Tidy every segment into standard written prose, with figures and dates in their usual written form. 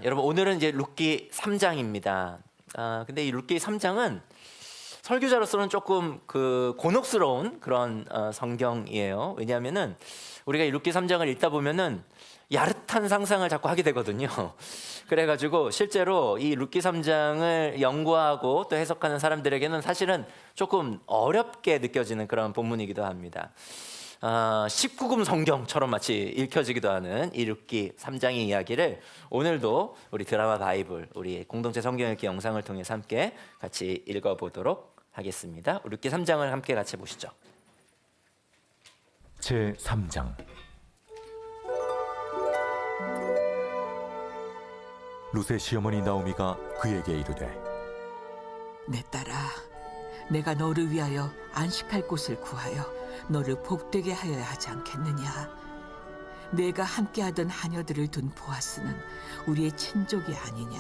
여러분 오늘은 이제 룻기 3장입니다. 근데 이 룻기 3장은 설교자로서는 조금 곤혹스러운 그런 성경이에요. 왜냐하면은 우리가 이 룻기 3장을 읽다 보면은 야릇한 상상을 자꾸 하게 되거든요. 그래가지고 실제로 이 룻기 3장을 연구하고 또 해석하는 사람들에게는 사실은 조금 어렵게 느껴지는 그런 본문이기도 합니다. 19금 성경처럼 마치 읽혀지기도 하는 이 룻기 3장의 이야기를 오늘도 우리 드라마 바이블, 우리 공동체 성경 읽기 영상을 통해서 함께 같이 읽어보도록 하겠습니다. 룻기 3장을 함께 같이 보시죠. 제 3장. 룻의 시어머니 나오미가 그에게 이르되, 내 딸아, 내가 너를 위하여 안식할 곳을 구하여 너를 복되게 하여야 하지 않겠느냐. 내가 함께하던 하녀들을 둔 보아스는 우리의 친족이 아니냐.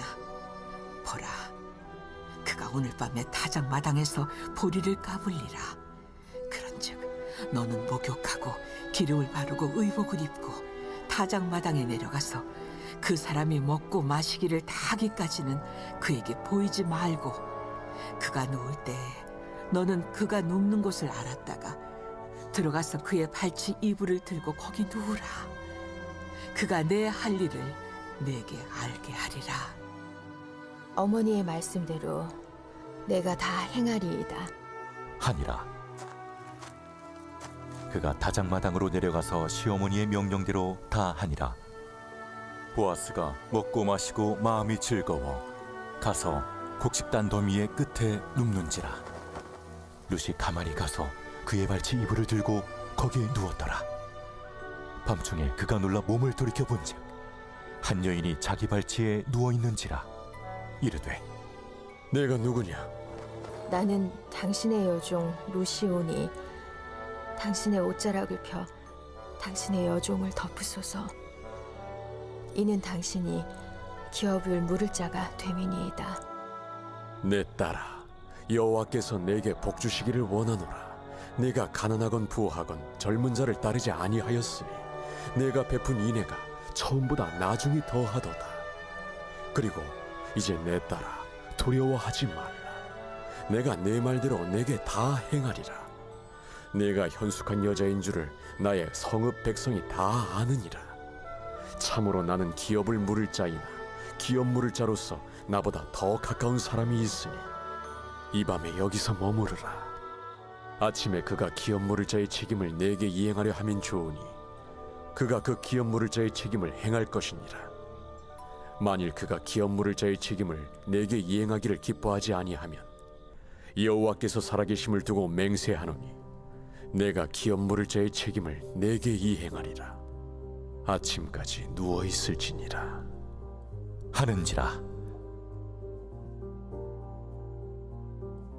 보라, 그가 오늘 밤에 타작 마당에서 보리를 까불리라. 그런즉 너는 목욕하고 기름을 바르고 의복을 입고 타작 마당에 내려가서 그 사람이 먹고 마시기를 다 하기까지는 그에게 보이지 말고, 그가 누울 때 너는 그가 눕는 곳을 알았다가 들어가서 그의 발치 이불을 들고 거기 누우라. 그가 내 할 일을 내게 알게 하리라. 어머니의 말씀대로 내가 다 행하리이다. 하니라. 그가 다장마당으로 내려가서 시어머니의 명령대로 다 하니라. 보아스가 먹고 마시고 마음이 즐거워 가서 곡식단 더미의 끝에 눕는지라. 룻이 가만히 가서 그의 발치 이불을 들고 거기에 누웠더라. 밤중에 그가 놀라 몸을 돌이켜 본즉 한 여인이 자기 발치에 누워 있는지라. 이르되, 내가 누구냐? 나는 당신의 여종 루시오니 당신의 옷자락을 펴 당신의 여종을 덮으소서. 이는 당신이 기업을 물을 자가 됨이니이다. 내 딸아, 여호와께서 내게 복 주시기를 원하노라. 내가 가난하건 부하건 젊은 자를 따르지 아니하였으니 내가 베푼 인애가 처음보다 나중이 더하도다. 그리고 이제 내 딸아, 두려워하지 말라. 내가 내 말대로 내게 다 행하리라. 내가 현숙한 여자인 줄을 나의 성읍 백성이 다 아느니라. 참으로 나는 기업을 물을 자이나 기업 물을 자로서 나보다 더 가까운 사람이 있으니 이 밤에 여기서 머무르라. 아침에 그가 기업 물을 자의 책임을 내게 이행하려 하면 좋으니 그가 그 기업 물을 자의 책임을 행할 것이니라. 만일 그가 기업 물을 자의 책임을 내게 이행하기를 기뻐하지 아니하면 여호와께서 살아계심을 두고 맹세하노니 내가 기업 물을 자의 책임을 내게 이행하리라. 아침까지 누워 있을지니라 하는지라.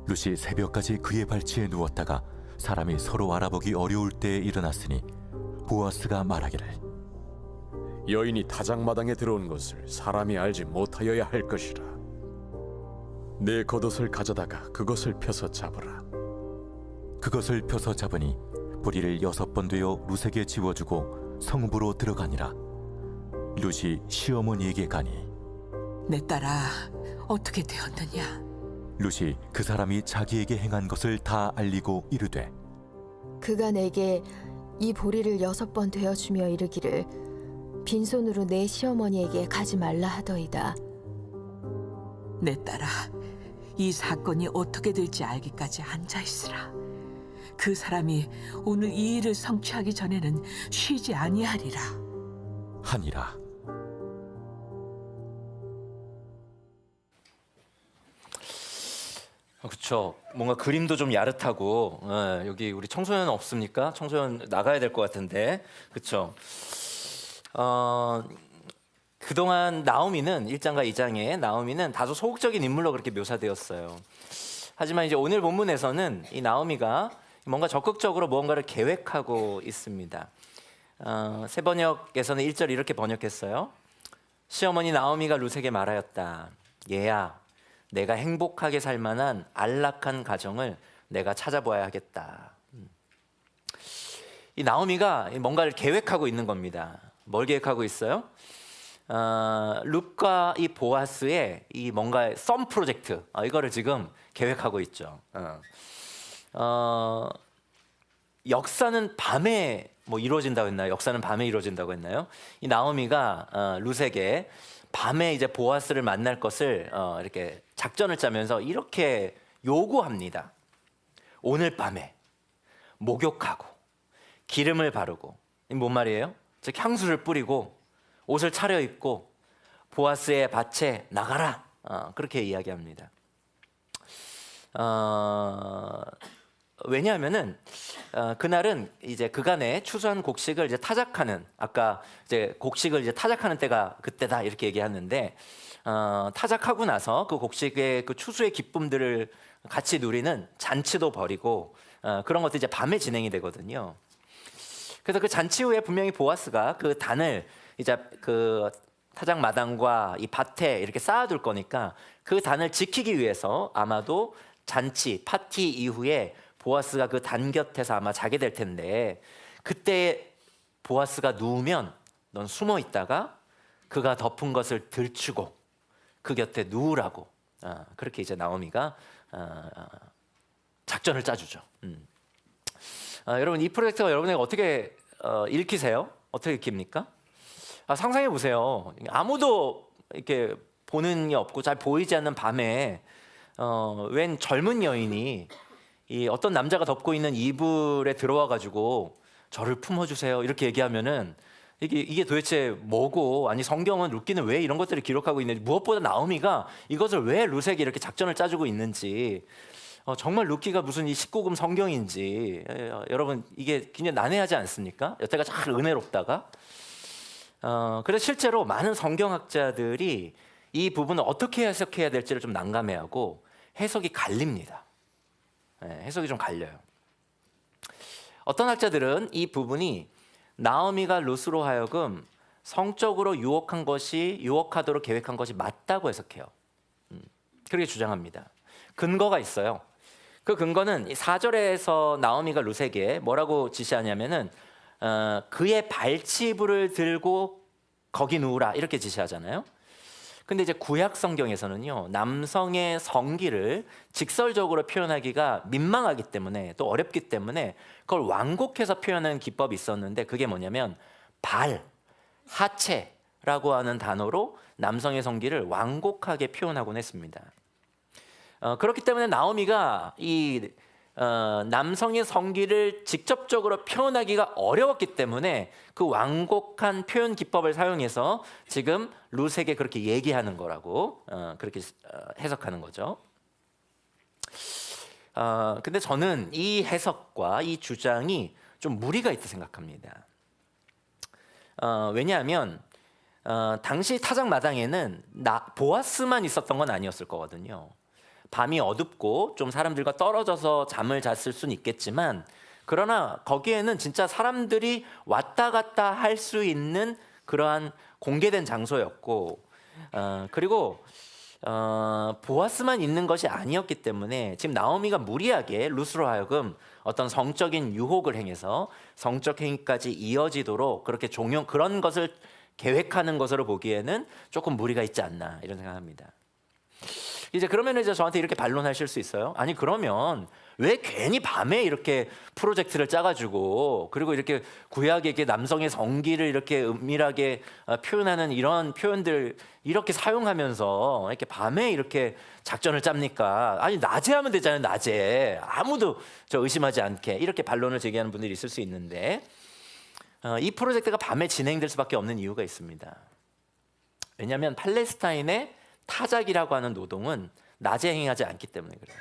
룻이 새벽까지 그의 발치에 누웠다가 사람이 서로 알아보기 어려울 때에 일어났으니 보아스가 말하기를, 여인이 타작마당에 들어온 것을 사람이 알지 못하여야 할 것이라. 내 겉옷을 가져다가 그것을 펴서 잡으라. 그것을 펴서 잡으니 보리를 6번 되어 룻에게 지워주고 성읍으로 들어가니라. 룻이 시어머니에게 가니, 내 딸아, 어떻게 되었느냐. 룻이 그 사람이 자기에게 행한 것을 다 알리고 이르되, 그가 내게 이 보리를 6번 되어주며 이르기를 빈손으로 내 시어머니에게 가지 말라 하더이다. 내 딸아, 이 사건이 어떻게 될지 알기까지 앉아있으라. 그 사람이 오늘 이 일을 성취하기 전에는 쉬지 아니하리라. 하니라. 그렇죠. 뭔가 그림도 좀 야릇하고 여기 우리 청소년 없습니까? 청소년 나가야 될 것 같은데, 그렇죠. 그동안 나오미는 1장과 2장에 나오미는 다소 소극적인 인물로 그렇게 묘사되었어요. 하지만 이제 오늘 본문에서는 이 나오미가 뭔가 적극적으로 무언가를 계획하고 있습니다. 새 번역에서는 1절 이렇게 번역했어요. 시어머니 나오미가 룻에게 말하였다. 얘야, 내가 행복하게 살 만한 안락한 가정을 내가 찾아보아야 하겠다. 이 나오미가 뭔가를 계획하고 있는 겁니다. 뭘 계획하고 있어요? 룻과 이 보아스의 이 뭔가 썸 프로젝트 이거를 지금 계획하고 있죠. 역사는 밤에 뭐 이루어진다고 했나요? 역사는 밤에 이루어진다고 했나요? 이 나오미가 룻에게 밤에 이제 보아스를 만날 것을 이렇게 작전을 짜면서 이렇게 요구합니다. 오늘 밤에 목욕하고 기름을 바르고 뭔 말이에요? 즉 향수를 뿌리고 옷을 차려입고 보아스의 밭에 나가라. 그렇게 이야기합니다. 왜냐하면은 그날은 이제 그간의 추수한 곡식을 이제 타작하는 아까 이제 곡식을 이제 타작하는 때가 그때다 이렇게 얘기하는데 타작하고 나서 그 곡식의 그 추수의 기쁨들을 같이 누리는 잔치도 벌이고 그런 것도 이제 밤에 진행이 되거든요. 그래서 그 잔치 후에 분명히 보아스가 그 단을 이제 그 타작 마당과 이 밭에 이렇게 쌓아둘 거니까 그 단을 지키기 위해서 아마도 잔치 파티 이후에 보아스가 그 단 곁에서 아마 자게 될 텐데 그때 보아스가 누우면 넌 숨어 있다가 그가 덮은 것을 들추고 그 곁에 누우라고 그렇게 이제 나오미가 작전을 짜주죠. 여러분 이 프로젝트가 여러분에게 어떻게 읽히세요? 어떻게 읽힙니까? 상상해 보세요. 아무도 이렇게 보는 게 없고 잘 보이지 않는 밤에 웬 젊은 여인이 이 어떤 남자가 덮고 있는 이불에 들어와 가지고 저를 품어주세요 이렇게 얘기하면은 이게 도대체 뭐고 아니 성경은 룻기는 왜 이런 것들을 기록하고 있는지 무엇보다 나오미가 이것을 왜 룻에게 이렇게 작전을 짜주고 있는지 정말 룻기가 무슨 이 19금 성경인지 여러분 이게 굉장히 난해하지 않습니까? 여태가 잘 은혜롭다가 그래서 실제로 많은 성경학자들이 이 부분을 어떻게 해석해야 될지를 좀 난감해하고 해석이 갈립니다. 해석이 좀 갈려요. 어떤 학자들은 이 부분이 나오미가 룻으로 하여금 성적으로 유혹하도록 계획한 것이 맞다고 해석해요. 그렇게 주장합니다. 근거가 있어요. 그 근거는 4절에서 나오미가 룻에게 뭐라고 지시하냐면은 그의 발치부를 들고 거기 누우라 이렇게 지시하잖아요. 근데 이제 구약 성경에서는요 남성의 성기를 직설적으로 표현하기가 민망하기 때문에 또 어렵기 때문에 그걸 완곡해서 표현하는 기법이 있었는데 그게 뭐냐면 발, 하체라고 하는 단어로 남성의 성기를 완곡하게 표현하곤 했습니다. 그렇기 때문에 나오미가 이 남성의 성기를 직접적으로 표현하기가 어려웠기 때문에 그 완곡한 표현 기법을 사용해서 지금 룻에게 그렇게 얘기하는 거라고 그렇게 해석하는 거죠. 근데 저는 이 해석과 이 주장이 좀 무리가 있다 생각합니다. 왜냐하면 당시 타작 마당에는 보아스만 있었던 건 아니었을 거거든요. 밤이 어둡고 좀 사람들과 떨어져서 잠을 잤을 수는 있겠지만 그러나 거기에는 진짜 사람들이 왔다 갔다 할 수 있는 그러한 공개된 장소였고 그리고 보아스만 있는 것이 아니었기 때문에 지금 나오미가 무리하게 룻으로 하여금 어떤 성적인 유혹을 행해서 성적 행위까지 이어지도록 그렇게 그런 것을 계획하는 것으로 보기에는 조금 무리가 있지 않나 이런 생각합니다. 이제 그러면 이제 저한테 이렇게 반론하실 수 있어요. 아니 그러면 왜 괜히 밤에 이렇게 프로젝트를 짜가지고 그리고 이렇게 구약에 이렇게 남성의 성기를 이렇게 은밀하게 표현하는 이런 표현들 이렇게 사용하면서 이렇게 밤에 이렇게 작전을 짭니까? 아니 낮에 하면 되잖아요. 낮에 아무도 저 의심하지 않게 이렇게 반론을 제기하는 분들이 있을 수 있는데 이 프로젝트가 밤에 진행될 수밖에 없는 이유가 있습니다. 왜냐하면 팔레스타인의 타작이라고 하는 노동은 낮에 행하지 않기 때문에 그래요.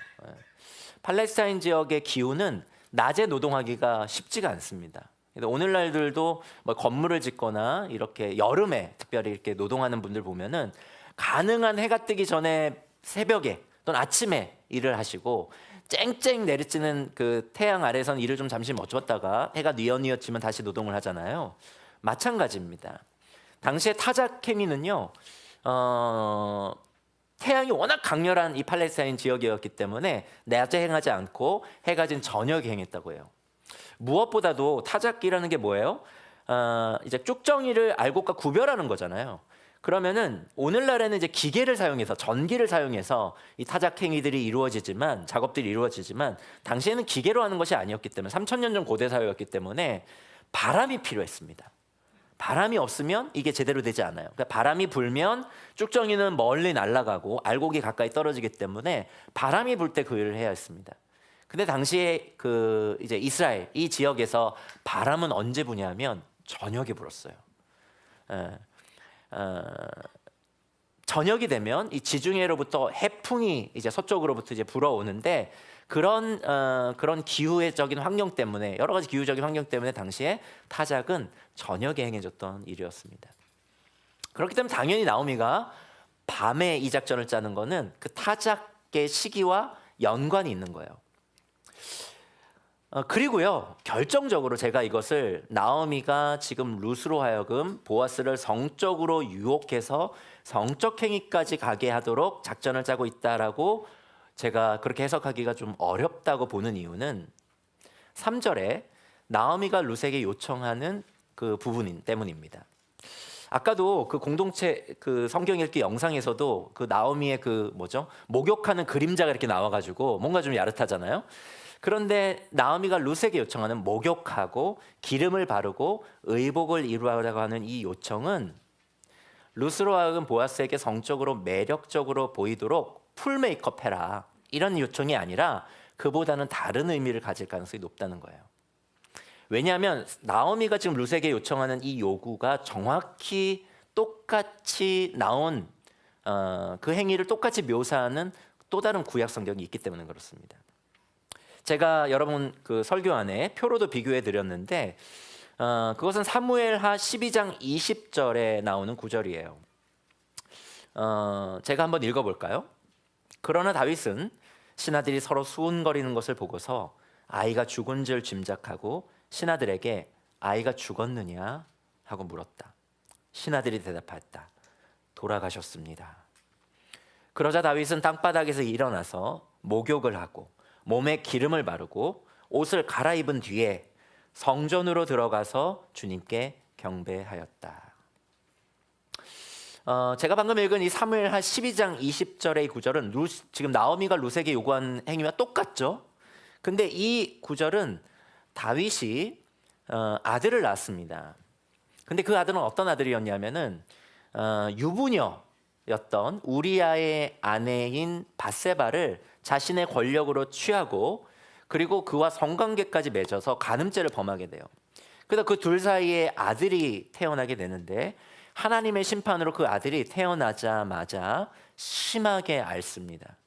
팔레스타인 지역의 기후는 낮에 노동하기가 쉽지가 않습니다. 오늘날들도 뭐 건물을 짓거나 이렇게 여름에 특별히 이렇게 노동하는 분들 보면은 가능한 해가 뜨기 전에 새벽에 또는 아침에 일을 하시고 쨍쨍 내리쬐는 그 태양 아래에서는 일을 좀 잠시 멈췄다가 해가 뉘엿뉘엿지면 다시 노동을 하잖아요. 마찬가지입니다. 당시의 타작 행위는요. 태양이 워낙 강렬한 이 팔레스타인 지역이었기 때문에 낮에 행하지 않고 해가 진 저녁에 행했다고 해요. 무엇보다도 타작기라는 게 뭐예요? 이제 쭉정이를 알곡과 구별하는 거잖아요. 그러면은 오늘날에는 이제 기계를 사용해서 전기를 사용해서 이 타작 행위들이 이루어지지만 작업들이 이루어지지만 당시에는 기계로 하는 것이 아니었기 때문에 3000년 전 고대 사회였기 때문에 바람이 필요했습니다. 바람이 없으면 이게 제대로 되지 않아요. 그러니까 바람이 불면 쭉정이는 멀리 날아가고 알곡이 가까이 떨어지기 때문에 바람이 불 때 그 일을 해야 했습니다. 근데 당시에 그 이제 이스라엘 이 지역에서 바람은 언제 부냐면 저녁에 불었어요. 저녁이 되면 이 지중해로부터 해풍이 이제 서쪽으로부터 이제 불어오는데 그런 기후적인 환경 때문에 여러 가지 기후적인 환경 때문에 당시에 타작은 저녁에 행해졌던 일이었습니다. 그렇기 때문에 당연히 나오미가 밤에 이 작전을 짜는 거는 그 타작의 시기와 연관이 있는 거예요. 그리고요 결정적으로 제가 이것을 나오미가 지금 룻으로 하여금 보아스를 성적으로 유혹해서 성적 행위까지 가게 하도록 작전을 짜고 있다라고 제가 그렇게 해석하기가 좀 어렵다고 보는 이유는 3절에 나오미가 룻에게 요청하는 그 부분 때문입니다. 아까도 그 공동체 그 성경 읽기 영상에서도 그 나오미의 그 목욕하는 그림자가 이렇게 나와가지고 뭔가 좀 야릇하잖아요. 그런데 나오미가 룻에게 요청하는 목욕하고 기름을 바르고 의복을 이루라고 하는 이 요청은 룻으로 하여금 보아스에게 성적으로 매력적으로 보이도록 풀 메이크업 해라 이런 요청이 아니라 그보다는 다른 의미를 가질 가능성이 높다는 거예요. 왜냐하면 나오미가 지금 룻에게 요청하는 이 요구가 정확히 똑같이 나온 그 행위를 똑같이 묘사하는 또 다른 구약 성경이 있기 때문에 그렇습니다. 제가 여러분 그 설교 안에 표로도 비교해 드렸는데 그것은 사무엘하 12장 20절에 나오는 구절이에요. 제가 한번 읽어볼까요? 그러나 다윗은 신하들이 서로 수군거리는 것을 보고서 아이가 죽은 줄 짐작하고 신하들에게 아이가 죽었느냐 하고 물었다. 신하들이 대답했다. 돌아가셨습니다. 그러자 다윗은 땅바닥에서 일어나서 목욕을 하고 몸에 기름을 바르고 옷을 갈아입은 뒤에 성전으로 들어가서 주님께 경배하였다. 제가 방금 읽은 이 사무엘하 12장 20절의 이 구절은 지금 나오미가 룻에게 요구한 행위와 똑같죠. 근데 이 구절은 다윗이 아들을 낳았습니다. 근데 그 아들은 어떤 아들이었냐면은 유부녀였던 우리아의 아내인 밧세바를 자신의 권력으로 취하고 그리고 그와 성관계까지 맺어서 간음죄를 범하게 돼요. 그래서 그 둘 사이에 아들이 태어나게 되는데 하나님의 심판으로 그 아들이 태어나자마자 심하게 앓습니다.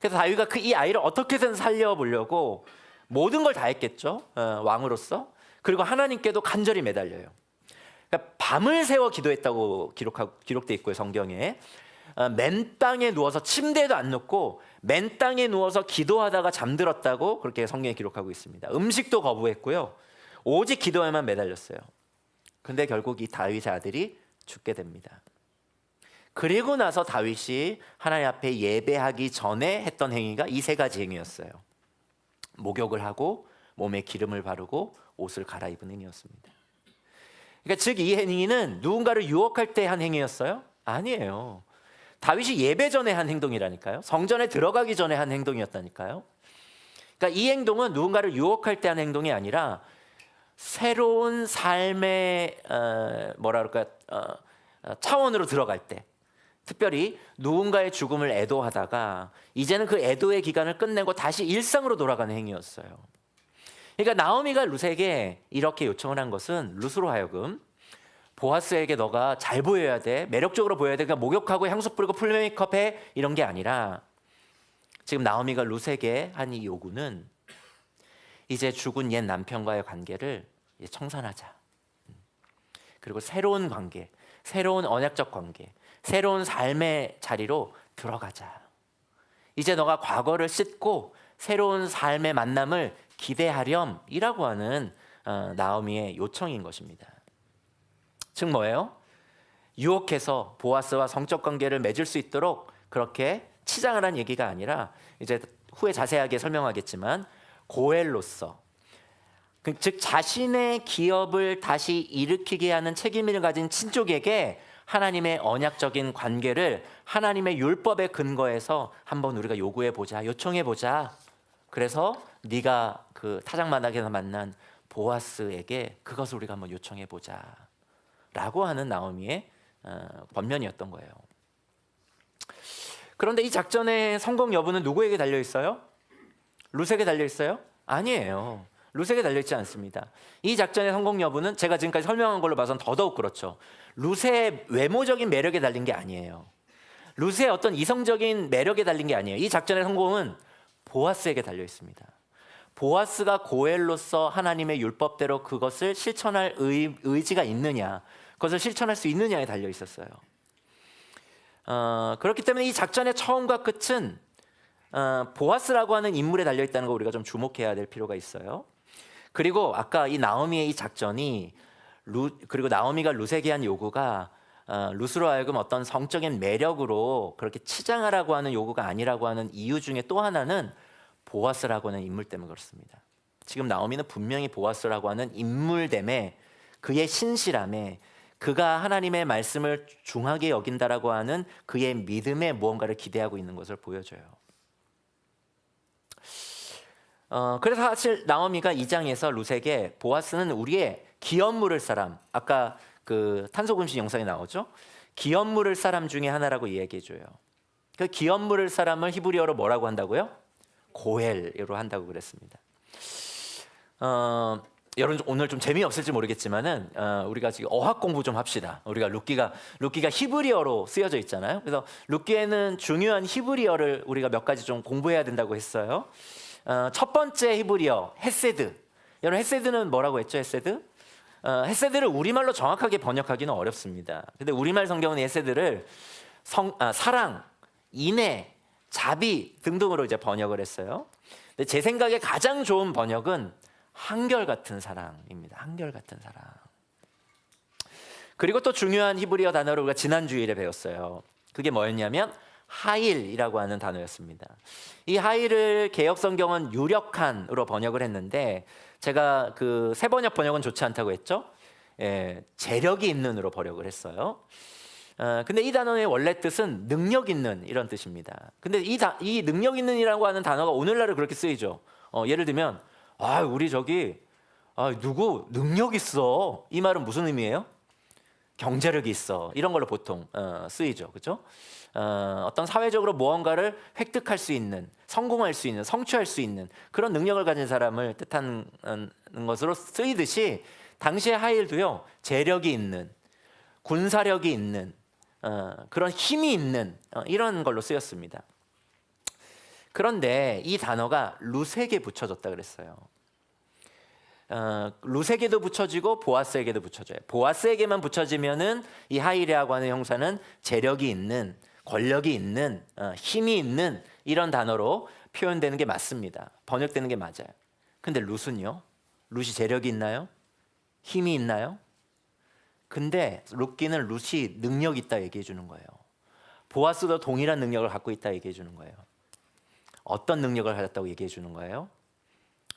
그래서 다윗이 이 아이를 어떻게든 살려보려고 모든 걸 다 했겠죠. 왕으로서. 그리고 하나님께도 간절히 매달려요. 그러니까 밤을 새워 기도했다고 기록돼 있고요, 성경에. 맨땅에 누워서 침대에도 안 눕고 맨땅에 누워서 기도하다가 잠들었다고 그렇게 성경에 기록하고 있습니다. 음식도 거부했고요. 오직 기도에만 매달렸어요. 근데 결국 이 다윗의 아들이 죽게 됩니다. 그리고 나서 다윗이 하나님 앞에 예배하기 전에 했던 행위가 이 세 가지 행위였어요. 목욕을 하고 몸에 기름을 바르고 옷을 갈아입은 행위였습니다. 그러니까 즉 이 행위는 누군가를 유혹할 때 한 행위였어요? 아니에요. 다윗이 예배 전에 한 행동이라니까요. 성전에 들어가기 전에 한 행동이었다니까요. 그러니까 이 행동은 누군가를 유혹할 때 한 행동이 아니라 새로운 삶의 차원으로 들어갈 때, 특별히 누군가의 죽음을 애도하다가 이제는 그 애도의 기간을 끝내고 다시 일상으로 돌아가는 행위였어요. 그러니까 나오미가 룻에게 이렇게 요청을 한 것은 룻으로 하여금 보아스에게 너가 잘 보여야 돼, 매력적으로 보여야 돼, 그러니까 목욕하고 향수 뿌리고 풀 메이크업해 이런 게 아니라 지금 나오미가 룻에게 한 이 요구는 이제 죽은 옛 남편과의 관계를 이제 청산하자. 그리고 새로운 관계, 새로운 언약적 관계, 새로운 삶의 자리로 들어가자. 이제 너가 과거를 씻고 새로운 삶의 만남을 기대하렴이라고 하는 나오미의 요청인 것입니다. 즉 뭐예요? 유혹해서 보아스와 성적 관계를 맺을 수 있도록 그렇게 치장을 한 얘기가 아니라 이제 후에 자세하게 설명하겠지만 고엘로서, 즉 자신의 기업을 다시 일으키게 하는 책임을 가진 친족에게 하나님의 언약적인 관계를 하나님의 율법에 근거해서 한번 우리가 요구해 보자, 요청해 보자. 그래서 네가 그 타작마당에서 만난 보아스에게 그것을 우리가 한번 요청해 보자라고 하는 나오미의 권면이었던 거예요. 그런데 이 작전의 성공 여부는 누구에게 달려 있어요? 룻에게 달려 있어요? 아니에요. 룻에게 달려 있지 않습니다. 이 작전의 성공 여부는 제가 지금까지 설명한 걸로 봐서는 더더욱 그렇죠. 룻의 외모적인 매력에 달린 게 아니에요. 룻의 어떤 이성적인 매력에 달린 게 아니에요. 이 작전의 성공은 보아스에게 달려 있습니다. 보아스가 고엘로서 하나님의 율법대로 그것을 실천할 의지가 있느냐, 그것을 실천할 수 있느냐에 달려 있었어요. 그렇기 때문에 이 작전의 처음과 끝은 보아스라고 하는 인물에 달려 있다는 거 우리가 좀 주목해야 될 필요가 있어요. 그리고 아까 이 나오미의 이 작전이 그리고 나오미가 룻에게 한 요구가 룻으로 하여금 어떤 성적인 매력으로 그렇게 치장하라고 하는 요구가 아니라고 하는 이유 중에 또 하나는 보아스라고 하는 인물 때문에 그렇습니다. 지금 나오미는 분명히 보아스라고 하는 인물 때문에 그의 신실함에 그가 하나님의 말씀을 중하게 여긴다라고 하는 그의 믿음에 무언가를 기대하고 있는 것을 보여줘요. 그래서 사실 나오미가 2장에서 룻에게 보아스는 우리의 기업 물을 사람, 아까 그 탄소금신 영상에 나오죠. 기업 물을 사람 중에 하나라고 이야기해줘요. 그 기업 물을 사람을 히브리어로 뭐라고 한다고요? 고엘로 한다고 그랬습니다. 여러분 오늘 좀 재미없을지 모르겠지만은 우리가 지금 어학 공부 좀 합시다. 우리가 룻기가 히브리어로 쓰여져 있잖아요. 그래서 룻기에는 중요한 히브리어를 우리가 몇 가지 좀 공부해야 된다고 했어요. 첫 번째 히브리어 헤세드. 여러분 헤세드는 뭐라고 했죠? 헤세드? 헤세드를 우리말로 정확하게 번역하기는 어렵습니다. 근데 우리말 성경은 헤세드를 사랑, 인애, 자비 등등으로 이제 번역을 했어요. 근데 제 생각에 가장 좋은 번역은 한결같은 사랑입니다. 한결같은 사랑. 그리고 또 중요한 히브리어 단어를 우리가 지난 주일에 배웠어요. 그게 뭐였냐면 하일이라고 하는 단어였습니다. 이 하일을 개역 성경은 유력한으로 번역을 했는데 제가 그 새 번역은 좋지 않다고 했죠. 재력이 있는으로 번역을 했어요. 근데 이 단어의 원래 뜻은 능력 있는 이런 뜻입니다. 근데 이 능력 있는이라고 하는 단어가 오늘날은 그렇게 쓰이죠. 예를 들면 우리 저기 누구 능력 있어. 이 말은 무슨 의미예요? 경제력이 있어. 이런 걸로 보통 쓰이죠. 그렇죠? 어떤 사회적으로 무언가를 획득할 수 있는, 성공할 수 있는, 성취할 수 있는 그런 능력을 가진 사람을 뜻하는 것으로 쓰이듯이 당시의 하일도요. 재력이 있는, 군사력이 있는 그런 힘이 있는 이런 걸로 쓰였습니다. 그런데 이 단어가 룻에게 붙여졌다 그랬어요. 룻에게도 붙여지고 보아스에게도 붙여져요. 보아스에게만 붙여지면은 이 하일이라고 하는 형사는 재력이 있는, 권력이 있는, 힘이 있는 이런 단어로 표현되는 게 맞습니다. 번역되는 게 맞아요. 근데 룻은요? 룻이 재력이 있나요? 힘이 있나요? 근데 룻기는 룻이 능력 있다 얘기해 주는 거예요. 보아스도 동일한 능력을 갖고 있다 얘기해 주는 거예요. 어떤 능력을 가졌다고 얘기해 주는 거예요?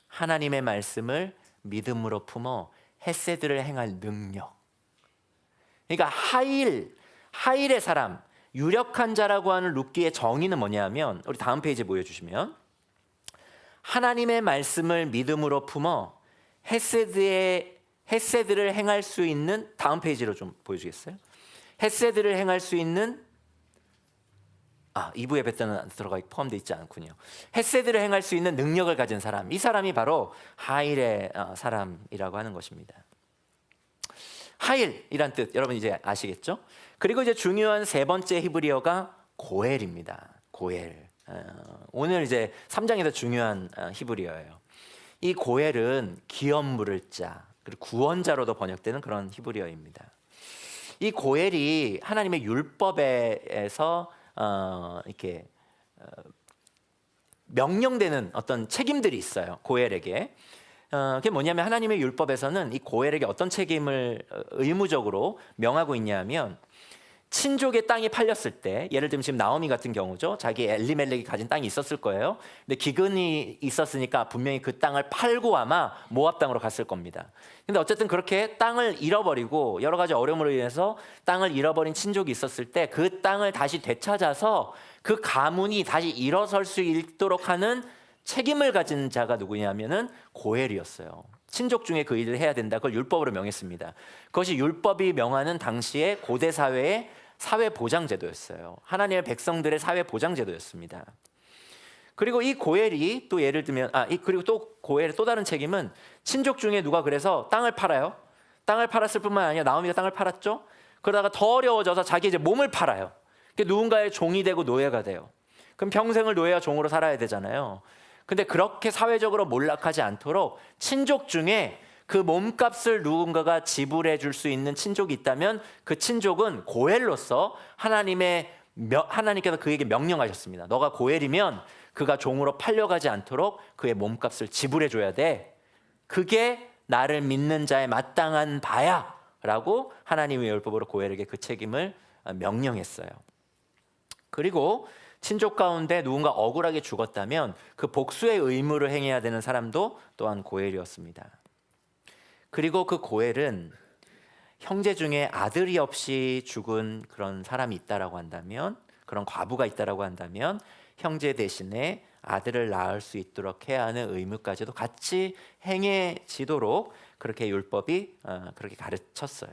하나님의 말씀을 믿음으로 품어 헤세드를 행할 능력. 그러니까 하일의 사람, 유력한 자라고 하는 룻기의 정의는 뭐냐면 우리 다음 페이지에 보여주시면 하나님의 말씀을 믿음으로 품어 헤세드를 행할 수 있는 다음 페이지로 좀 보여주겠어요? 헤세드를 행할 수 있는 2부의 뱃단은 포함되어 있지 않군요. 헤세드를 행할 수 있는 능력을 가진 사람, 이 사람이 바로 하일의 사람이라고 하는 것입니다. 하일이란 뜻 여러분 이제 아시겠죠? 그리고 이제 중요한 세 번째 히브리어가 고엘입니다. 고엘. 오늘 이제 3장에서 중요한 히브리어예요. 이 고엘은 기업 물을 자, 그리고 구원자로도 번역되는 그런 히브리어입니다. 이 고엘이 하나님의 율법에서 이렇게 명령되는 어떤 책임들이 있어요. 고엘에게. 그게 뭐냐면 하나님의 율법에서는 이 고엘에게 어떤 책임을 의무적으로 명하고 있냐면 친족의 땅이 팔렸을 때, 예를 들면 지금 나오미 같은 경우죠. 자기 엘리멜렉이 가진 땅이 있었을 거예요. 근데 기근이 있었으니까 분명히 그 땅을 팔고 아마 모압 땅으로 갔을 겁니다. 근데 어쨌든 그렇게 땅을 잃어버리고 여러 가지 어려움으로 인해서 땅을 잃어버린 친족이 있었을 때 그 땅을 다시 되찾아서 그 가문이 다시 일어설 수 있도록 하는 책임을 가진 자가 누구냐면은 고엘이었어요. 친족 중에 그 일을 해야 된다. 그걸 율법으로 명했습니다. 그것이 율법이 명하는 당시의 고대 사회의 사회 보장 제도였어요. 하나님의 백성들의 사회 보장 제도였습니다. 그리고 이 고엘이 또 예를 들면 그리고 또 고엘의 또 다른 책임은 친족 중에 누가 그래서 땅을 팔아요. 땅을 팔았을 뿐만 아니라 나오미가 땅을 팔았죠. 그러다가 더 어려워져서 자기 이제 몸을 팔아요. 누군가의 종이 되고 노예가 돼요. 그럼 평생을 노예와 종으로 살아야 되잖아요. 근데 그렇게 사회적으로 몰락하지 않도록 친족 중에 그 몸값을 누군가가 지불해 줄 수 있는 친족이 있다면 그 친족은 고엘로서 하나님께서 그에게 명령하셨습니다. 너가 고엘이면 그가 종으로 팔려가지 않도록 그의 몸값을 지불해 줘야 돼. 그게 나를 믿는 자의 마땅한 바야 라고 하나님의 율법으로 고엘에게 그 책임을 명령했어요. 그리고 친족 가운데 누군가 억울하게 죽었다면 그 복수의 의무를 행해야 되는 사람도 또한 고엘이었습니다. 그리고 그 고엘은 형제 중에 아들이 없이 죽은 그런 사람이 있다라고 한다면, 그런 과부가 있다라고 한다면 형제 대신에 아들을 낳을 수 있도록 해야 하는 의무까지도 같이 행해지도록 그렇게 율법이 그렇게 가르쳤어요.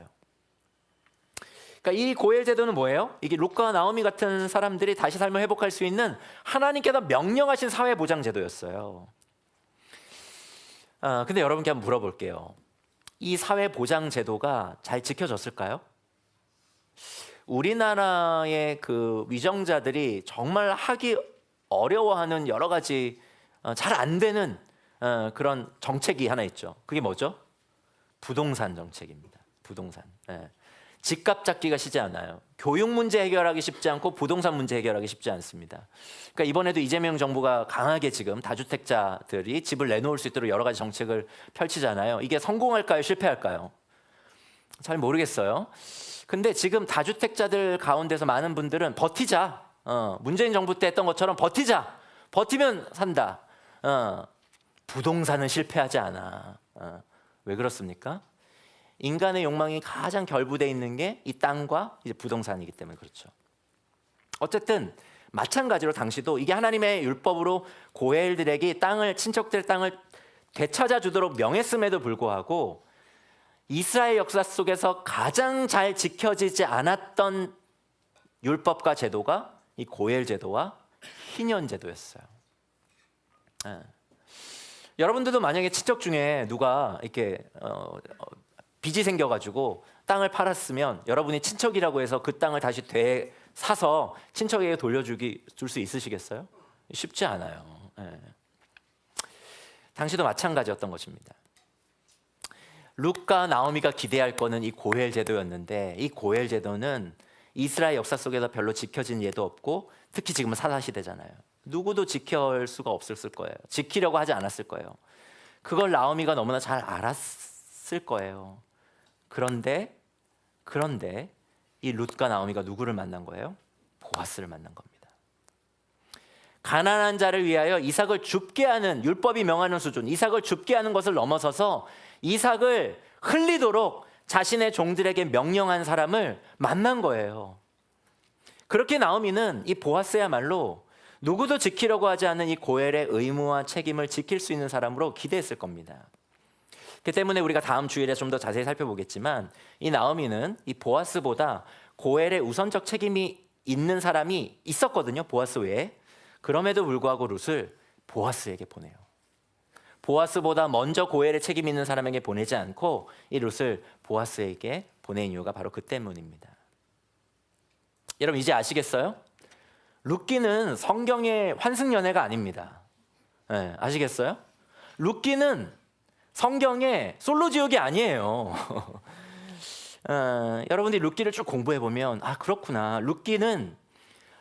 그러니까 이 고엘 제도는 뭐예요? 이게 룻과 나오미 같은 사람들이 다시 삶을 회복할 수 있는 하나님께서 명령하신 사회 보장 제도였어요. 근데 여러분께 한번 물어볼게요. 이 사회 보장 제도가 잘 지켜졌을까요? 우리나라의 그 위정자들이 정말 하기 어려워하는 여러 가지 잘 안 되는 그런 정책이 하나 있죠. 그게 뭐죠? 부동산 정책입니다. 부동산. 집값 잡기가 쉽지 않아요. 교육 문제 해결하기 쉽지 않고 부동산 문제 해결하기 쉽지 않습니다. 그러니까 이번에도 이재명 정부가 강하게 지금 다주택자들이 집을 내놓을 수 있도록 여러 가지 정책을 펼치잖아요. 이게 성공할까요? 실패할까요? 잘 모르겠어요. 근데 지금 다주택자들 가운데서 많은 분들은 버티자. 문재인 정부 때 했던 것처럼 버티자. 버티면 산다. 부동산은 실패하지 않아. 왜 그렇습니까? 인간의 욕망이 가장 결부되어 있는 게 이 땅과 이제 부동산이기 때문에 그렇죠. 어쨌든 마찬가지로 당시도 이게 하나님의 율법으로 고엘들에게 친척들 땅을 되찾아 주도록 명했음에도 불구하고 이스라엘 역사 속에서 가장 잘 지켜지지 않았던 율법과 제도가 이 고엘 제도와 희년 제도였어요. 여러분들도 만약에 친척 중에 누가 이렇게 빚이 생겨가지고 땅을 팔았으면 여러분이 친척이라고 해서 그 땅을 다시 되사서 친척에게 돌려줄 수 있으시겠어요? 쉽지 않아요. 당시도 마찬가지였던 것입니다. 룻과 나오미가 기대할 거는 이 고엘 제도였는데 이 고엘 제도는 이스라엘 역사 속에서 별로 지켜진 예도 없고 특히 지금은 사사시대잖아요. 누구도 지킬 수가 없었을 거예요. 지키려고 하지 않았을 거예요. 그걸 나오미가 너무나 잘 알았을 거예요. 그런데 이 룻과 나오미가 누구를 만난 거예요? 보아스를 만난 겁니다. 가난한 자를 위하여 이삭을 줍게 하는, 율법이 명하는 수준, 이삭을 줍게 하는 것을 넘어서서 이삭을 흘리도록 자신의 종들에게 명령한 사람을 만난 거예요. 그렇게 나오미는 이 보아스야말로 누구도 지키려고 하지 않는 이 고엘의 의무와 책임을 지킬 수 있는 사람으로 기대했을 겁니다. 그 때문에 우리가 다음 주일에 좀 더 자세히 살펴보겠지만 이 나오미는 이 보아스보다 고엘의 우선적 책임이 있는 사람이 있었거든요. 보아스 외에. 그럼에도 불구하고 룻을 보아스에게 보내요. 보아스보다 먼저 고엘의 책임 있는 사람에게 보내지 않고 이 룻을 보아스에게 보낸 이유가 바로 그 때문입니다. 여러분 이제 아시겠어요? 룻기는 성경의 환승연애가 아닙니다. 아시겠어요? 룻기는 성경의 솔로지옥이 아니에요. 여러분들이 룻기를 쭉 공부해 보면 그렇구나. 룻기는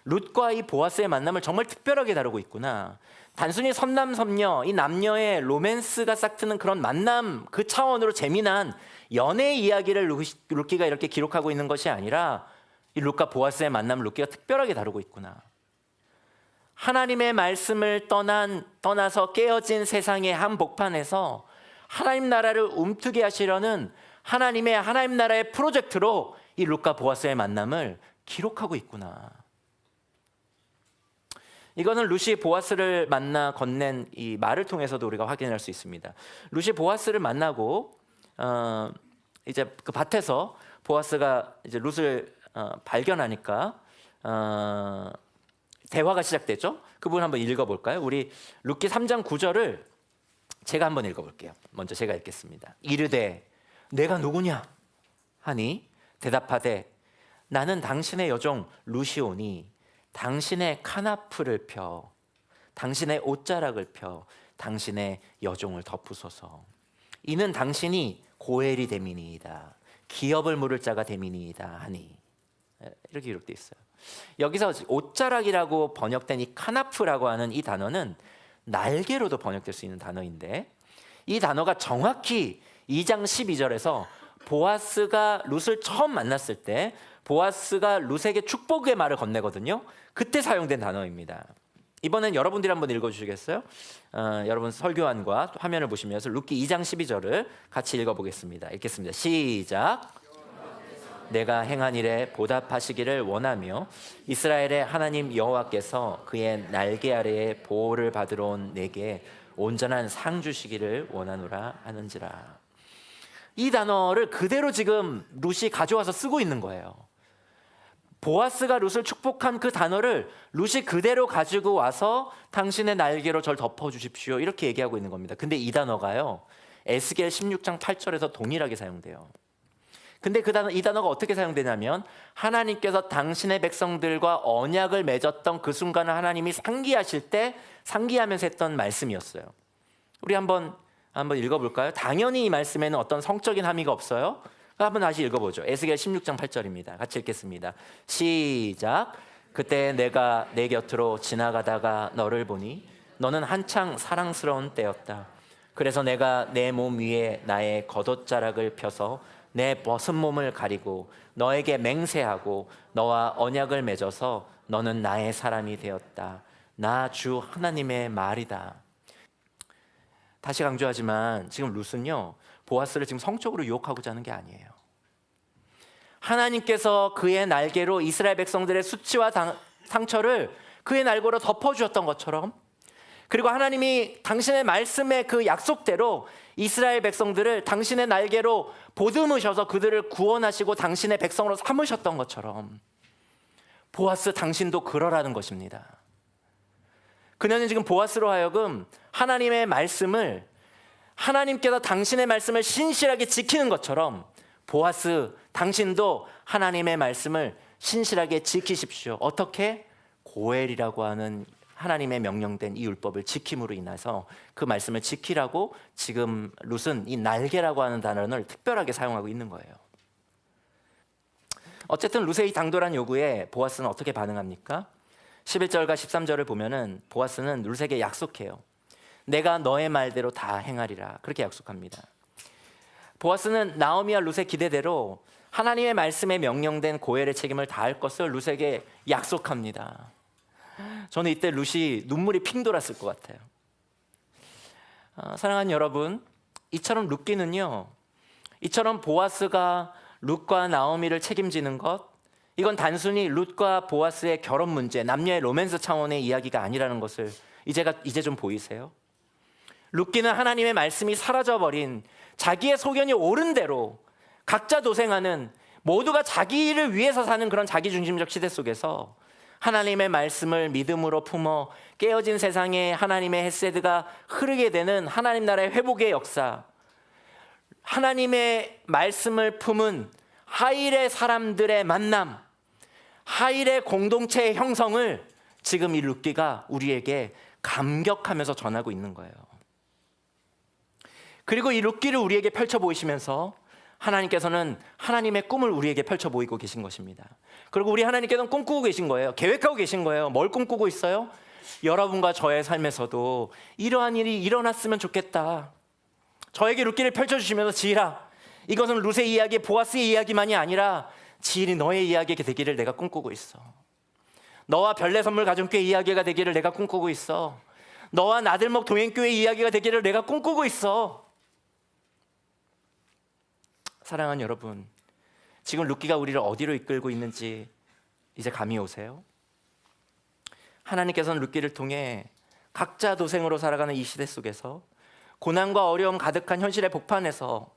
룻과 이 보아스의 만남을 정말 특별하게 다루고 있구나. 단순히 선남선녀, 이 남녀의 로맨스가 싹트는 그런 만남 그 차원으로 재미난 연애 이야기를 룻기가 이렇게 기록하고 있는 것이 아니라 이 룻과 보아스의 만남을 룻기가 특별하게 다루고 있구나. 하나님의 말씀을 떠나서 깨어진 세상의 한복판에서 하나님 나라를 움트게 하시려는 하나님 나라의 프로젝트로 이 룻과 보아스의 만남을 기록하고 있구나. 이거는 룻이 보아스를 만나 건넨 이 말을 통해서도 우리가 확인할 수 있습니다. 룻이 보아스를 만나고 이제 그 밭에서 보아스가 이제 룻을 발견하니까 대화가 시작되죠. 그 부분 한번 읽어볼까요? 우리 룻기 3장 9절을 제가 한번 읽어볼게요. 먼저 제가 읽겠습니다. 이르되 내가 누구냐 하니 대답하되 나는 당신의 여종 룻이오니 당신의 카나프를 펴 당신의 옷자락을 펴 당신의 여종을 덮으소서. 이는 당신이 고엘이 됨이니이다. 기업을 물을 자가 됨이니이다 하니. 이렇게 기록되어 있어요. 여기서 옷자락이라고 번역된 이 카나프라고 하는 이 단어는 날개로도 번역될 수 있는 단어인데, 이 단어가 정확히 2장 12절에서 보아스가 룻을 처음 만났을 때 보아스가 룻에게 축복의 말을 건네거든요. 그때 사용된 단어입니다. 이번엔 여러분들이 한번 읽어주시겠어요? 여러분 설교환과 화면을 보시면서 룻기 2장 12절을 같이 읽어보겠습니다. 읽겠습니다. 시작. 내가 행한 일에 보답하시기를 원하며 이스라엘의 하나님 여호와께서 그의 날개 아래에 보호를 받으러 온 내게 온전한 상 주시기를 원하노라 하는지라. 이 단어를 그대로 지금 룻이 가져와서 쓰고 있는 거예요. 보아스가 룻을 축복한 그 단어를 룻이 그대로 가지고 와서 당신의 날개로 절 덮어주십시오 이렇게 얘기하고 있는 겁니다. 근데 이 단어가요 에스겔 16장 8절에서 동일하게 사용돼요. 근데 이 단어가 어떻게 사용되냐면 하나님께서 당신의 백성들과 언약을 맺었던 그 순간을 하나님이 상기하실 때 상기하면서 했던 말씀이었어요. 우리 한번 읽어볼까요? 당연히 이 말씀에는 어떤 성적인 함의가 없어요. 한번 다시 읽어보죠. 에스겔 16장 8절입니다. 같이 읽겠습니다. 시작. 그때 내가 내 곁으로 지나가다가 너를 보니 너는 한창 사랑스러운 때였다. 그래서 내가 내 몸 위에 나의 겉옷자락을 펴서 내 벗은 몸을 가리고 너에게 맹세하고 너와 언약을 맺어서 너는 나의 사람이 되었다. 나 주 하나님의 말이다. 다시 강조하지만 지금 룻은요 보아스를 지금 성적으로 유혹하고자 하는 게 아니에요. 하나님께서 그의 날개로 이스라엘 백성들의 수치와 상처를 그의 날개로 덮어주었던 것처럼, 그리고 하나님이 당신의 말씀의 그 약속대로 이스라엘 백성들을 당신의 날개로 보듬으셔서 그들을 구원하시고 당신의 백성으로 삼으셨던 것처럼 보아스 당신도 그러라는 것입니다. 그녀는 지금 보아스로 하여금 하나님의 말씀을, 하나님께서 당신의 말씀을 신실하게 지키는 것처럼 보아스 당신도 하나님의 말씀을 신실하게 지키십시오. 어떻게? 고엘이라고 하는 하나님의 명령된 이 율법을 지킴으로 인해서 그 말씀을 지키라고 지금 룻은 이 날개라고 하는 단어를 특별하게 사용하고 있는 거예요. 어쨌든 룻의 이 당돌한 요구에 보아스는 어떻게 반응합니까? 11절과 13절을 보면은 보아스는 룻에게 약속해요. 내가 너의 말대로 다 행하리라. 그렇게 약속합니다. 보아스는 나오미와 룻의 기대대로 하나님의 말씀에 명령된 고엘의 책임을 다할 것을 룻에게 약속합니다. 저는 이때 룻이 눈물이 핑 돌았을 것 같아요. 사랑하는 여러분, 이처럼 룻기는요, 이처럼 보아스가 룻과 나오미를 책임지는 것, 이건 단순히 룻과 보아스의 결혼 문제, 남녀의 로맨스 차원의 이야기가 아니라는 것을 이제 좀 보이세요? 룻기는 하나님의 말씀이 사라져버린, 자기의 소견이 옳은 대로 각자 도생하는, 모두가 자기를 위해서 사는 그런 자기중심적 시대 속에서 하나님의 말씀을 믿음으로 품어 깨어진 세상에 하나님의 헤세드가 흐르게 되는 하나님 나라의 회복의 역사, 하나님의 말씀을 품은 하일의 사람들의 만남, 하일의 공동체의 형성을 지금 이 룻기가 우리에게 감격하면서 전하고 있는 거예요. 그리고 이 룻기를 우리에게 펼쳐 보이시면서 하나님께서는 하나님의 꿈을 우리에게 펼쳐 보이고 계신 것입니다. 그리고 우리 하나님께서는 꿈꾸고 계신 거예요. 계획하고 계신 거예요. 뭘 꿈꾸고 있어요? 여러분과 저의 삶에서도 이러한 일이 일어났으면 좋겠다. 저에게 룻기를 펼쳐주시면서 지희라, 이것은 룻의 이야기, 보아스의 이야기만이 아니라 지일이 너의 이야기가 되기를 내가 꿈꾸고 있어. 너와 별내 선물 가정교회 이야기가 되기를 내가 꿈꾸고 있어. 너와 나들목 동행교회 이야기가 되기를 내가 꿈꾸고 있어. 사랑하는 여러분, 지금 룻기가 우리를 어디로 이끌고 있는지 이제 감이 오세요? 하나님께서는 룻기를 통해 각자 도생으로 살아가는 이 시대 속에서 고난과 어려움 가득한 현실의 복판에서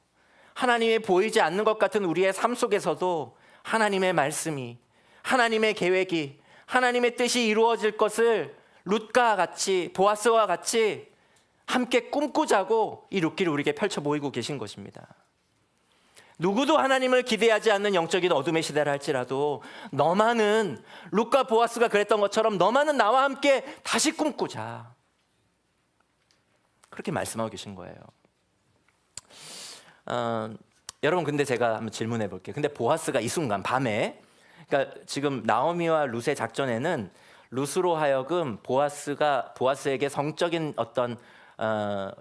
하나님이 보이지 않는 것 같은 우리의 삶 속에서도 하나님의 말씀이, 하나님의 계획이, 하나님의 뜻이 이루어질 것을 룻과 같이, 보아스와 같이 함께 꿈꾸자고 이 룻기를 우리에게 펼쳐 보이고 계신 것입니다. 누구도 하나님을 기대하지 않는 영적인 어둠의 시대라 할지라도 너만은, 룻과 보아스가 그랬던 것처럼 너만은 나와 함께 다시 꿈꾸자, 그렇게 말씀하고 계신 거예요. 여러분, 근데 제가 한번 질문해 볼게요. 근데 보아스가 이 순간 밤에, 그러니까 지금 나오미와 룻의 작전에는 룻으로 하여금 보아스에게 성적인 어떤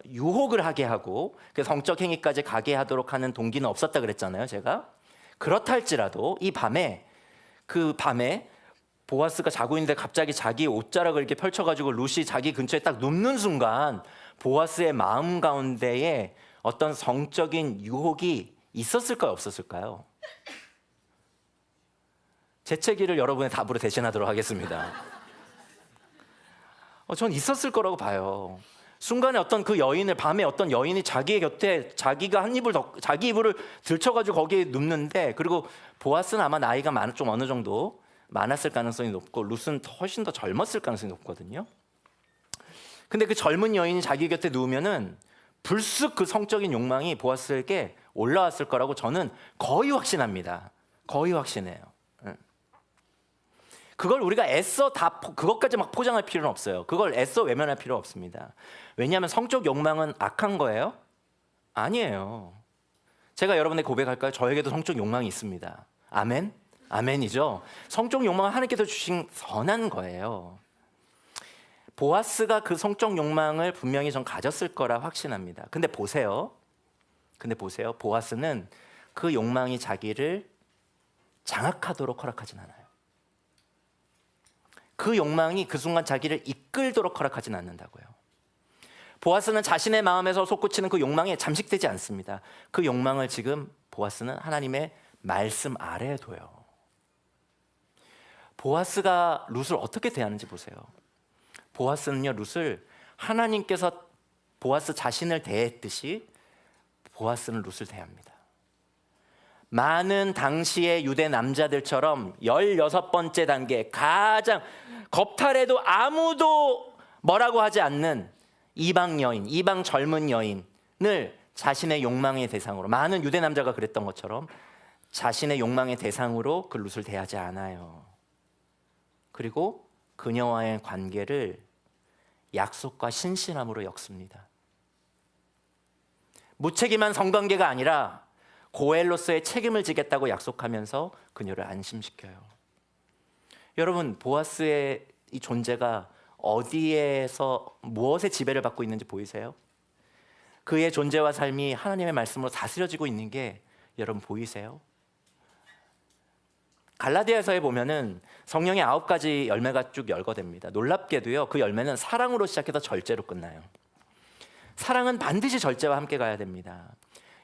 유혹을 하게 하고 그 성적 행위까지 가게 하도록 하는 동기는 없었다 그랬잖아요, 제가. 그렇다 할지라도 그 밤에 보아스가 자고 있는데 갑자기 자기 옷자락을 이렇게 펼쳐가지고 룻이 자기 근처에 딱 눕는 순간 보아스의 마음 가운데에 어떤 성적인 유혹이 있었을까요, 없었을까요? 재채기를 여러분의 답으로 대신하도록 하겠습니다. 전 있었을 거라고 봐요. 순간에 어떤 그 여인을, 밤에 어떤 여인이 자기의 곁에 자기가 자기 이불을 들쳐가지고 거기에 눕는데, 그리고 보아스는 아마 나이가 좀 어느 정도 많았을 가능성이 높고 룻은 훨씬 더 젊었을 가능성이 높거든요. 근데 그 젊은 여인이 자기 곁에 누우면은 불쑥 그 성적인 욕망이 보아스에게 올라왔을 거라고 저는 거의 확신합니다. 거의 확신해요. 그걸 우리가 애써 그것까지 막 포장할 필요는 없어요. 그걸 애써 외면할 필요 없습니다. 왜냐하면 성적 욕망은 악한 거예요? 아니에요. 제가 여러분에게 고백할까요? 저에게도 성적 욕망이 있습니다. 아멘? 아멘이죠. 성적 욕망은 하나님께서 주신 선한 거예요. 보아스가 그 성적 욕망을 분명히 전 가졌을 거라 확신합니다. 근데 보세요. 보아스는 그 욕망이 자기를 장악하도록 허락하진 않아요. 그 욕망이 그 순간 자기를 이끌도록 허락하진 않는다고요. 보아스는 자신의 마음에서 솟구치는 그 욕망에 잠식되지 않습니다. 그 욕망을 지금 보아스는 하나님의 말씀 아래에 둬요. 보아스가 룻을 어떻게 대하는지 보세요. 보아스는요, 룻을 하나님께서 보아스 자신을 대했듯이 보아스는 룻을 대합니다. 많은 당시의 유대 남자들처럼 16번째 단계, 가장 겁탈해도 아무도 뭐라고 하지 않는 이방 젊은 여인을 자신의 욕망의 대상으로, 많은 유대 남자가 그랬던 것처럼 자신의 욕망의 대상으로 그 룻을 대하지 않아요. 그리고 그녀와의 관계를 약속과 신실함으로 엮습니다. 무책임한 성관계가 아니라 고엘로서의 책임을 지겠다고 약속하면서 그녀를 안심시켜요. 여러분, 보아스의 이 존재가 어디에서 무엇의 지배를 받고 있는지 보이세요? 그의 존재와 삶이 하나님의 말씀으로 다스려지고 있는 게 여러분 보이세요? 갈라디아서에 보면은 성령의 9가지 열매가 쭉 열거됩니다. 놀랍게도요, 그 열매는 사랑으로 시작해서 절제로 끝나요. 사랑은 반드시 절제와 함께 가야 됩니다.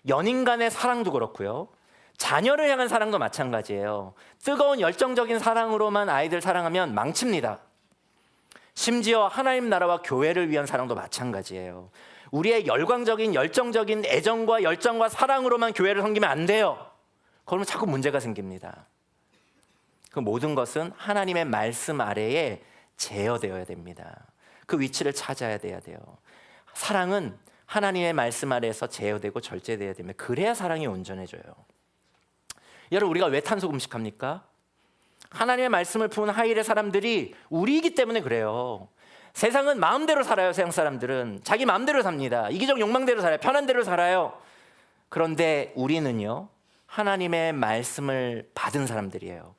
연인 간의 사랑도 그렇고요, 자녀를 향한 사랑도 마찬가지예요. 뜨거운 열정적인 사랑으로만 아이들 사랑하면 망칩니다. 심지어 하나님 나라와 교회를 위한 사랑도 마찬가지예요. 우리의 열정적인 애정과 열정과 사랑으로만 교회를 섬기면 안 돼요. 그러면 자꾸 문제가 생깁니다. 그 모든 것은 하나님의 말씀 아래에 제어되어야 됩니다. 그 위치를 찾아야 돼요. 사랑은 하나님의 말씀 아래에서 제어되고 절제되어야 됩니다. 그래야 사랑이 온전해져요. 여러분, 우리가 왜 탄소 금식합니까? 하나님의 말씀을 품은 하일의 사람들이 우리이기 때문에 그래요. 세상은 마음대로 살아요. 세상 사람들은 자기 마음대로 삽니다. 이기적 욕망대로 살아요. 편한 대로 살아요. 그런데 우리는요, 하나님의 말씀을 받은 사람들이에요.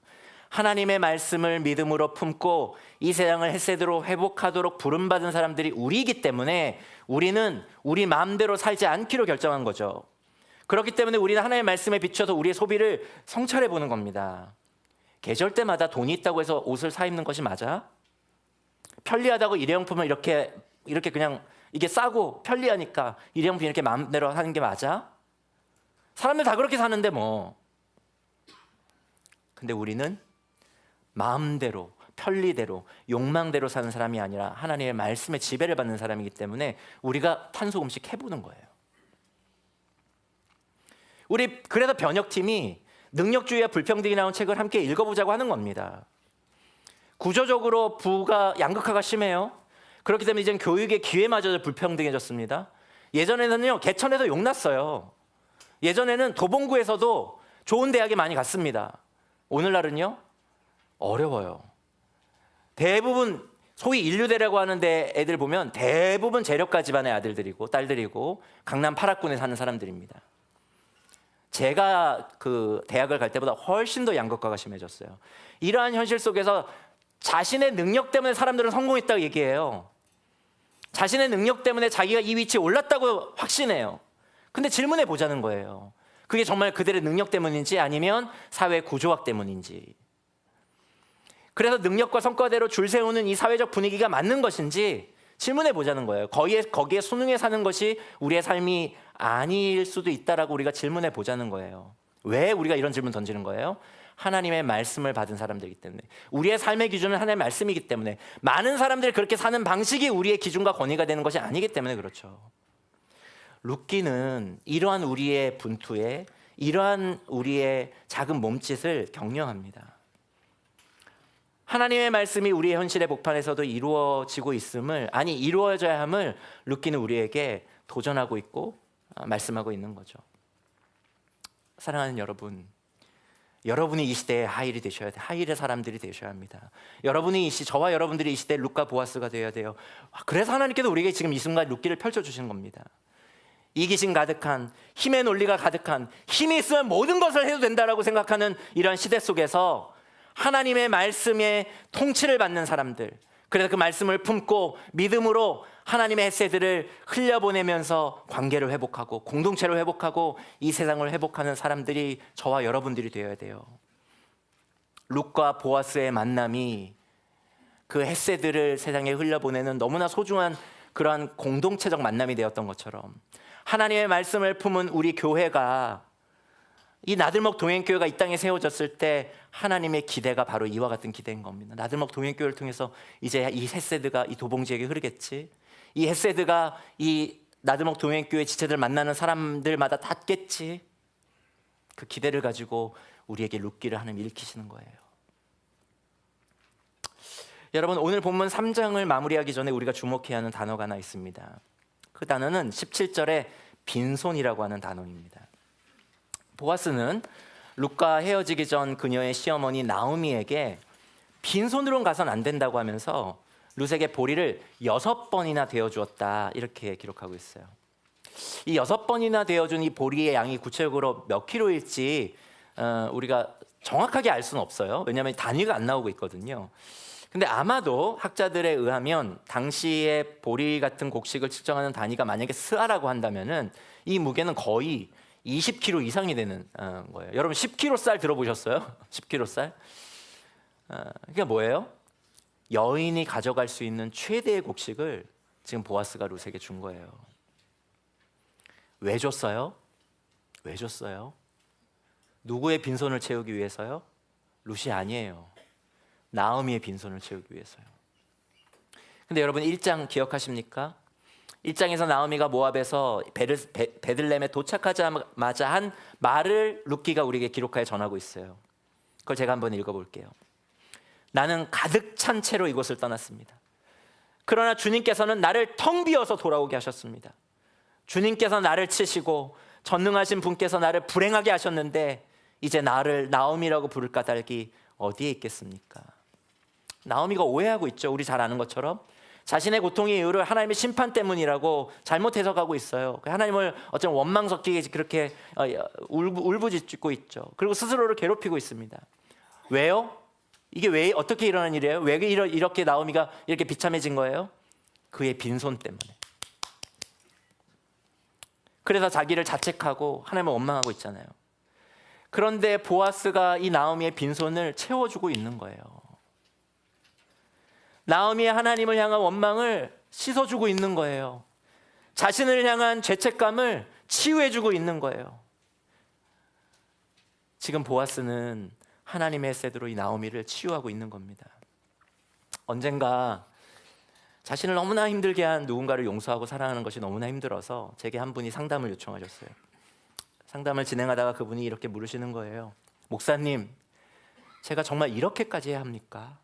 하나님의 말씀을 믿음으로 품고 이 세상을 헷세대로 회복하도록 부름받은 사람들이 우리이기 때문에 우리는 우리 마음대로 살지 않기로 결정한 거죠. 그렇기 때문에 우리는 하나님의 말씀에 비춰서 우리의 소비를 성찰해 보는 겁니다. 계절 때마다 돈이 있다고 해서 옷을 사 입는 것이 맞아? 편리하다고 일회용품을 이렇게 그냥 이게 싸고 편리하니까 일회용품 이렇게 마음대로 하는 게 맞아? 사람들 다 그렇게 사는데 뭐. 근데 우리는 마음대로, 편리대로, 욕망대로 사는 사람이 아니라 하나님의 말씀에 지배를 받는 사람이기 때문에 우리가 탄소금식 해보는 거예요. 우리 그래서 번역팀이 능력주의와 불평등이 나온 책을 함께 읽어보자고 하는 겁니다. 구조적으로 부가 양극화가 심해요. 그렇기 때문에 이제는 교육의 기회마저 불평등해졌습니다. 예전에는요, 개천에서 욕났어요. 예전에는 도봉구에서도 좋은 대학에 많이 갔습니다. 오늘날은요, 어려워요. 대부분 소위 인류대라고 하는데 애들 보면 대부분 재력가 집안의 아들들이고 딸들이고 강남 8학군에 사는 사람들입니다. 제가 그 대학을 갈 때보다 훨씬 더 양극화가 심해졌어요. 이러한 현실 속에서 자신의 능력 때문에 사람들은 성공했다고 얘기해요. 자신의 능력 때문에 자기가 이 위치에 올랐다고 확신해요. 근데 질문해 보자는 거예요. 그게 정말 그들의 능력 때문인지 아니면 사회 구조학 때문인지. 그래서 능력과 성과대로 줄 세우는 이 사회적 분위기가 맞는 것인지 질문해 보자는 거예요. 거기에 순응해 사는 것이 우리의 삶이 아닐 수도 있다라고 우리가 질문해 보자는 거예요. 왜 우리가 이런 질문 던지는 거예요? 하나님의 말씀을 받은 사람들이기 때문에, 우리의 삶의 기준은 하나님의 말씀이기 때문에, 많은 사람들이 그렇게 사는 방식이 우리의 기준과 권위가 되는 것이 아니기 때문에 그렇죠. 룻기는 이러한 우리의 분투에, 이러한 우리의 작은 몸짓을 격려합니다. 하나님의 말씀이 우리의 현실의 복판에서도 이루어지고 있음을, 아니 이루어져야 함을 룻기는 우리에게 도전하고 있고 말씀하고 있는 거죠. 사랑하는 여러분, 여러분이 이 시대의 하일이 되셔야 돼요. 하일의 사람들이 되셔야 합니다. 여러분이 저와 여러분들이 이 시대의 룻과 보아스가 되어야 돼요. 그래서 하나님께서 우리에게 지금 이 순간 룻기를 펼쳐주시는 겁니다. 이기심 가득한, 힘의 논리가 가득한, 힘이 있으면 모든 것을 해도 된다라고 생각하는 이런 시대 속에서 하나님의 말씀에 통치를 받는 사람들, 그래서 그 말씀을 품고 믿음으로 하나님의 햇새들을 흘려보내면서 관계를 회복하고 공동체를 회복하고 이 세상을 회복하는 사람들이 저와 여러분들이 되어야 돼요. 룻과 보아스의 만남이 그 햇새들을 세상에 흘려보내는 너무나 소중한 그러한 공동체적 만남이 되었던 것처럼, 하나님의 말씀을 품은 우리 교회가, 이 나들목 동행교회가 이 땅에 세워졌을 때 하나님의 기대가 바로 이와 같은 기대인 겁니다. 나들목 동행교회를 통해서 이제 이 햇새드가 이 도봉지에게 흐르겠지, 이 햇새드가 이 나들목 동행교회 지체들 만나는 사람들마다 닿겠지. 그 기대를 가지고 우리에게 룻기를 하나님 일으키시는 거예요. 여러분, 오늘 본문 3장을 마무리하기 전에 우리가 주목해야 하는 단어가 하나 있습니다. 그 단어는 17절에 빈손이라고 하는 단어입니다. 보아스는 룻과 헤어지기 전 그녀의 시어머니 나오미에게 빈손으로는 가선 안 된다고 하면서 룻에게 보리를 6번이나 되어주었다, 이렇게 기록하고 있어요. 이 6번이나 되어준 이 보리의 양이 구체적으로 몇 킬로일지 우리가 정확하게 알 수는 없어요. 왜냐하면 단위가 안 나오고 있거든요. 근데 아마도 학자들에 의하면 당시의 보리 같은 곡식을 측정하는 단위가 만약에 스아라고 한다면은 이 무게는 거의 20kg 이상이 되는 거예요. 여러분 10kg 쌀 들어보셨어요? 10kg 쌀? 그게 뭐예요? 여인이 가져갈 수 있는 최대의 곡식을 지금 보아스가 룻에게 준 거예요. 왜 줬어요? 왜 줬어요? 누구의 빈손을 채우기 위해서요? 룻이 아니에요. 나오미의 빈손을 채우기 위해서요. 근데 여러분 1장 기억하십니까? 1장에서 나오미가 모압에서 베들레헴에 도착하자마자 한 말을 룻기가 우리에게 기록하여 전하고 있어요. 그걸 제가 한번 읽어볼게요. 나는 가득 찬 채로 이곳을 떠났습니다. 그러나 주님께서는 나를 텅 비어서 돌아오게 하셨습니다. 주님께서 나를 치시고 전능하신 분께서 나를 불행하게 하셨는데 이제 나를 나오미라고 부를 까닭이 어디에 있겠습니까? 나오미가 오해하고 있죠. 우리 잘 아는 것처럼 자신의 고통의 이유를 하나님의 심판 때문이라고 잘못 해석하고 있어요. 하나님을 어쩌면 원망 섞이게 그렇게 울부짖고 있죠. 그리고 스스로를 괴롭히고 있습니다. 왜요? 이게 왜 어떻게 일어난 일이에요? 왜 이렇게 나오미가 이렇게 비참해진 거예요? 그의 빈손 때문에. 그래서 자기를 자책하고 하나님을 원망하고 있잖아요. 그런데 보아스가 이 나오미의 빈손을 채워주고 있는 거예요. 나오미의 하나님을 향한 원망을 씻어주고 있는 거예요. 자신을 향한 죄책감을 치유해주고 있는 거예요. 지금 보아스는 하나님의 셋으로 이 나오미를 치유하고 있는 겁니다. 언젠가 자신을 너무나 힘들게 한 누군가를 용서하고 사랑하는 것이 너무나 힘들어서 제게 한 분이 상담을 요청하셨어요. 상담을 진행하다가 그분이 이렇게 물으시는 거예요. 목사님, 제가 정말 이렇게까지 해야 합니까?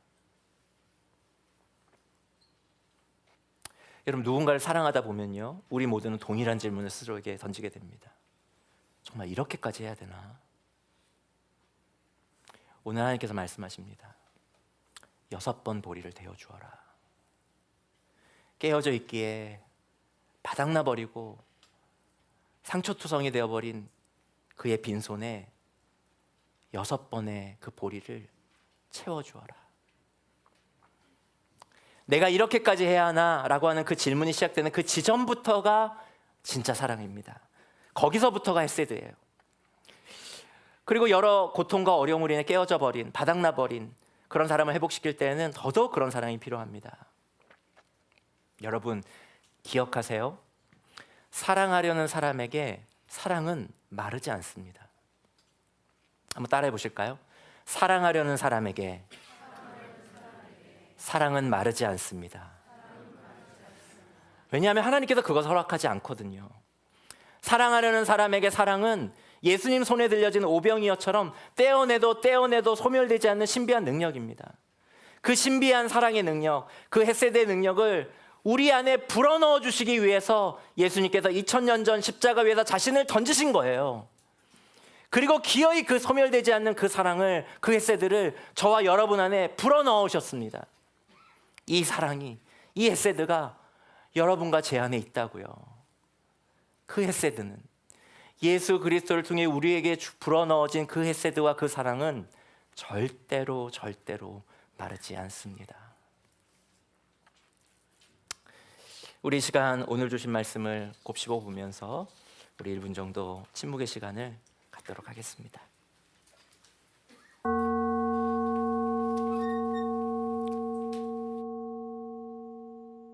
여러분, 누군가를 사랑하다 보면요, 우리 모두는 동일한 질문을 스스로에게 던지게 됩니다. 정말 이렇게까지 해야 되나? 오늘 하나님께서 말씀하십니다. 6번 보리를 데워 주어라. 깨어져 있기에 바닥나 버리고 상처투성이 되어버린 그의 빈손에 6번의 그 보리를 채워주어라. 내가 이렇게까지 해야 하나? 라고 하는 그 질문이 시작되는 그 지점부터가 진짜 사랑입니다. 거기서부터가 헤세드예요. 그리고 여러 고통과 어려움으로 인해 깨어져 버린, 바닥나 버린 그런 사람을 회복시킬 때는 더더욱 그런 사랑이 필요합니다. 여러분, 기억하세요. 사랑하려는 사람에게 사랑은 마르지 않습니다. 한번 따라해 보실까요? 사랑하려는 사람에게 사랑은 마르지 않습니다. 왜냐하면 하나님께서 그것을 허락하지 않거든요. 사랑하려는 사람에게 사랑은 예수님 손에 들려진 오병이어처럼 떼어내도 소멸되지 않는 신비한 능력입니다. 그 신비한 사랑의 능력, 그 헤세드의 능력을 우리 안에 불어넣어 주시기 위해서 예수님께서 2000년 전 십자가 위에서 자신을 던지신 거예요. 그리고 기어이 그 소멸되지 않는 그 사랑을, 그 헤세드를 저와 여러분 안에 불어넣으셨습니다. 이 사랑이, 이 헤세드가 여러분과 제 안에 있다고요. 그 헤세드는, 예수 그리스도를 통해 우리에게 불어넣어진 그 헤세드와 그 사랑은 절대로 마르지 않습니다. 우리 시간, 오늘 주신 말씀을 곱씹어 보면서 우리 1분 정도 침묵의 시간을 갖도록 하겠습니다.